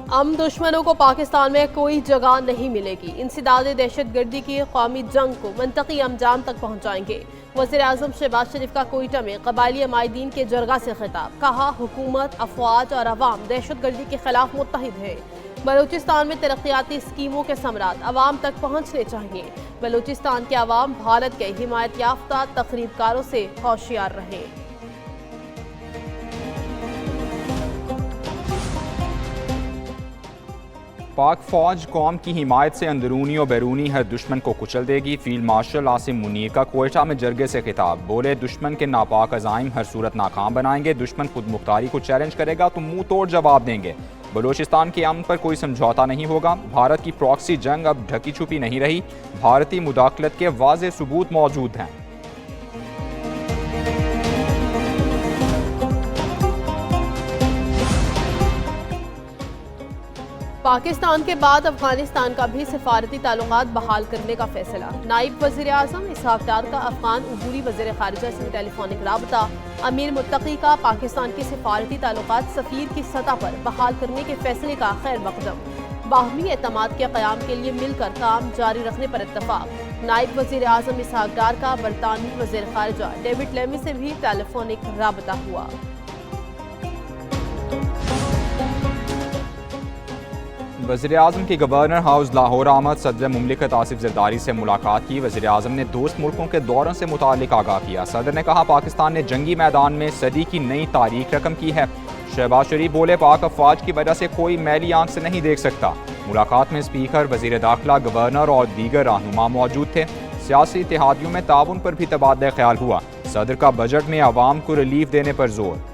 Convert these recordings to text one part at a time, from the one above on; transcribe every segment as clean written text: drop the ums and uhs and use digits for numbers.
दुश्मनों को पाकिस्तान में कोई जगह नहीं मिलेगी। इंसदाद दहशतगर्दी की कौमी जंग को मंतकी अंजाम तक पहुँचाएंगे। वज़ीर-ए-आज़म शहबाज शरीफ का कोयटा में कबायली अमायदीन के जरगा से खिताब। कहा, हुकूमत, अफवाज और अवाम दहशतगर्दी के खिलाफ मुत्तहिद है। बलूचिस्तान में तरक्याती स्कीमों के समरात अवाम तक पहुँचने चाहिए। बलूचिस्तान के अवाम भारत के हिमायत याफ्ता तकरीबकारों से होशियार रहें। पाक फौज कौम की हिमायत से अंदरूनी और बैरूनी हर दुश्मन को कुचल देगी। फील्ड मार्शल आसिम मुनीर का कोयटा में जरगे से खिताब। बोले, दुश्मन के नापाक अज़ाइम हर सूरत नाकाम बनाएंगे। दुश्मन खुद मुख्तारी को चैलेंज करेगा तो मुंह तोड़ जवाब देंगे। बलूचिस्तान के अमन पर कोई समझौता नहीं होगा। भारत की प्रॉक्सी जंग अब ढकी छुपी नहीं रही। भारतीय मुदाखलत के वाज़ेह सबूत मौजूद हैं। पाकिस्तान के बाद अफगानिस्तान का भी सिफारती ताल्लुकात बहाल करने का फैसला। नायब वज़ीर-ए-आज़म इसहाक डार का अफगान उबूरी वज़ीर ख़ारिजा से टेलीफोनिक राबता। अमीर मुत्तकी का पाकिस्तान के सिफारती ताल्लुकात सफ़ीर की सतह पर बहाल करने के फैसले का खैर मकदम। बाहमी एतमाद के क़याम के लिए मिलकर काम जारी रखने पर इत्तफ़ाक़। नायब वज़ीर-ए-आज़म इसहाक डार का बरतानवी वज़ीर ख़ारिजा डेविड लेमी से भी टेलीफोनिक राबता हुआ। वज़ीर-ए-आज़म की गवर्नर हाउस लाहौर आमद। सदर मुमलिकत आसिफ ज़रदारी से मुलाकात की। वज़ीर-ए-आज़म ने दोस्त मुल्कों के दौरों से मुतालिक आगाह किया। सदर ने कहा, पाकिस्तान ने जंगी मैदान में सदी की नई तारीख रकम की है। शहबाज शरीफ बोले, पाक अफवाज की वजह से कोई मैली आंख से नहीं देख सकता। मुलाकात में स्पीकर, वज़ीर दाखिला, गवर्नर और दीगर रहनुमा मौजूद थे। सियासी इत्तेहादियों में ताउन पर भी तबादला ख्याल हुआ। सदर का बजट में आवाम को रिलीफ देने पर जोर।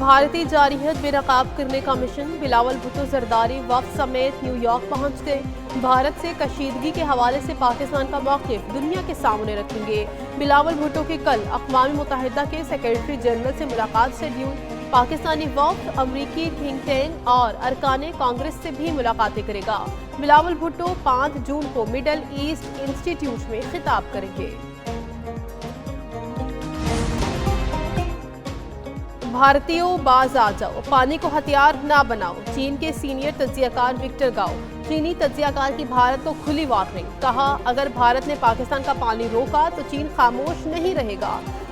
भारतीय जारहियत बेनकाब करने का मिशन। बिलावल भुट्टो जरदारी वक्त समेत न्यूयॉर्क पहुंच गए। भारत से कशीदगी के हवाले से पाकिस्तान का मौक़िफ़ दुनिया के सामने रखेंगे। बिलावल भुट्टो की कल अक़वाम मुत्तहिदा के सेक्रेटरी जनरल से मुलाकात शेड्यूल। पाकिस्तानी वक्त अमरीकी थिंक टैंक और अरकान कांग्रेस से भी मुलाकातें करेगा। बिलावल भुट्टो 5 जून को मिडल ईस्ट इंस्टीट्यूट में खिताब करेंगे। भारतीयों, बाज आ जाओ, पानी को हथियार ना बनाओ। चीन के सीनियर तज्जियाकार विक्टर गाओ। चीनी तज्जियाकार की भारत को खुली वार्निंग। कहा, अगर भारत ने पाकिस्तान का पानी रोका तो चीन खामोश नहीं रहेगा।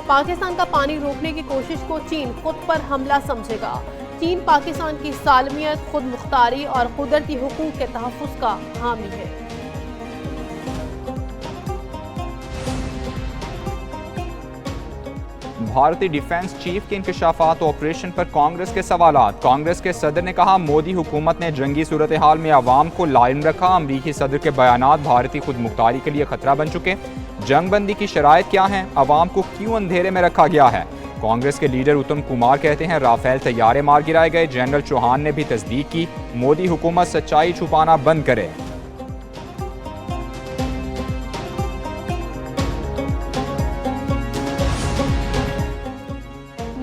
पाकिस्तान का पानी रोकने की कोशिश को चीन खुद पर हमला समझेगा। चीन पाकिस्तान की सालमियत, खुद मुख्तारी और कुदरती हुकूक के तहफ़्फ़ुज़ का हामी है। भारतीय डिफेंस चीफ के इंकशाफात ऑपरेशन पर कांग्रेस के सवालात। कांग्रेस के सदर ने कहा, मोदी हुकूमत ने जंगी सूरत हाल में आवाम को लाइम रखा। अमरीकी सदर के बयानात भारतीय खुद मुख्तारी के लिए खतरा बन चुके। जंग बंदी की शराइत क्या है? आवाम को क्यों अंधेरे में रखा गया है? कांग्रेस के लीडर उत्तम कुमार कहते हैं, राफेल तैयारे मार गिराए गए। जनरल चौहान ने भी तस्दीक की, मोदी हुकूमत सच्चाई छुपाना बंद करे।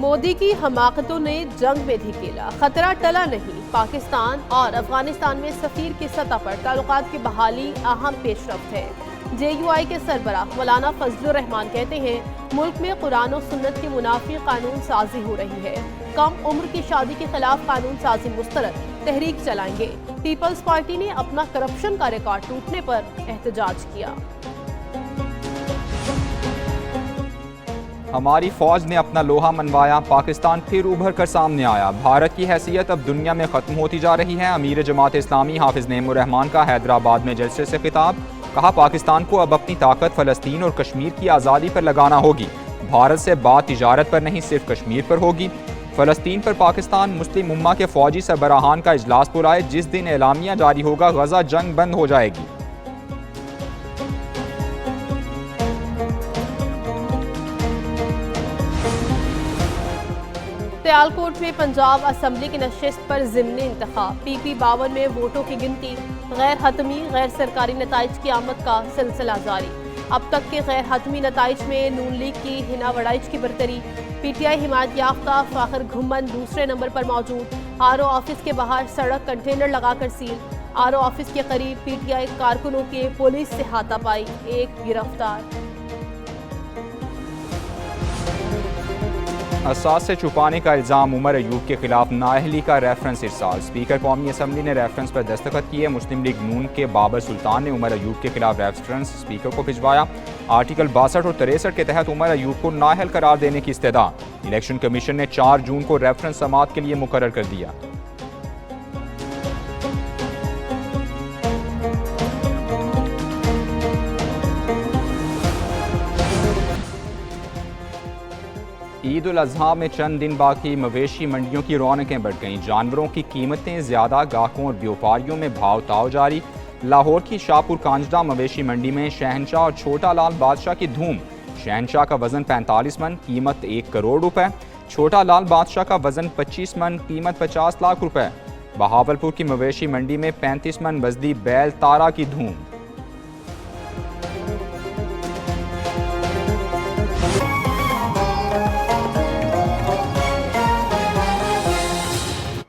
मोदी की हमाकतों ने जंग में धकेला, खतरा टला नहीं। पाकिस्तान और अफगानिस्तान में सफीर की सतह पर ताल्लुकात की बहाली अहम पेशरफ्त है। JUI के सरबराह मौलाना फजलुर रहमान कहते हैं, मुल्क में कुरान और सुन्नत की मुनाफी कानून साजी हो रही है। कम उम्र की शादी के खिलाफ कानून साजी मुस्तरद, तहरीक चलाएंगे। पीपल्स पार्टी ने अपना करप्शन का रिकॉर्ड टूटने पर एहतजाज किया। हमारी फौज ने अपना लोहा मनवाया, पाकिस्तान फिर उभर कर सामने आया। भारत की हैसियत अब दुनिया में खत्म होती जा रही है। अमीर जमात इस्लामी हाफिज नेमुर रहमान का हैदराबाद में जलसे से खिताब। कहा, पाकिस्तान को अब अपनी ताकत फ़लस्तीन और कश्मीर की आज़ादी पर लगाना होगी। भारत से बात तिजारत पर नहीं, सिर्फ कश्मीर पर होगी। फ़लस्तीन पर पाकिस्तान मुस्लिम उम्मा के फ़ौजी सरबराहान का इजलास बुलाए। जिस दिन एलामिया जारी होगा, गजा जंग बंद हो जाएगी। सियालकोट में पंजाब असम्बली की नशिस्त पर ज़िमनी इंतखाब। PP 52 में वोटों की गिनती। गैर हतमी गैर सरकारी नताइज की आमद का सिलसिला जारी। अब तक के गैर हतमी नताइज में नून लीग की हिना वड़ाइच की बरतरी। PTI हिमायत याफ्ता फ़ाखर घुम्मन दूसरे नंबर पर मौजूद। RO ऑफिस के बाहर सड़क कंटेनर लगाकर सील। RO ऑफिस के करीब PTI कारकुनों के पुलिस से हाथापाई, एक गिरफ्तार। असास से छुपाने का इल्ज़ाम उमर अयूब के खिलाफ नाअहली का रेफरेंस इरसाल। स्पीकर कौमी असम्बली ने रेफरेंस पर दस्तखत किए। मुस्लिम लीग नून के बाबर सुल्तान ने उमर अयूब के खिलाफ रेफरेंस स्पीकर को भिजवाया। आर्टिकल 62 और 63 के तहत उमर अयूब को नाअहल करार देने की इस्तदा इलेक्शन कमीशन ने 4 जून को रेफरेंस समाअत के लिए मुकर्रर कर दिया। ईद उल अजहा में चंद दिन बाकी मवेशी मंडियों की रौनकें बढ़ गईं। जानवरों की कीमतें ज़्यादा, गाहकों और व्यापारियों में भाव ताव जारी। लाहौर की शाहपुर कांजड़ा मवेशी मंडी में शहनशाह और छोटा लाल बादशाह की धूम। शहनशाह का वजन 45 मन, कीमत 1 करोड़ रुपए। छोटा लाल बादशाह का वजन 25 मन, कीमत 50 लाख रुपए। बहावलपुर की मवेशी मंडी में 35 मन वजनी बैल तारा की धूम।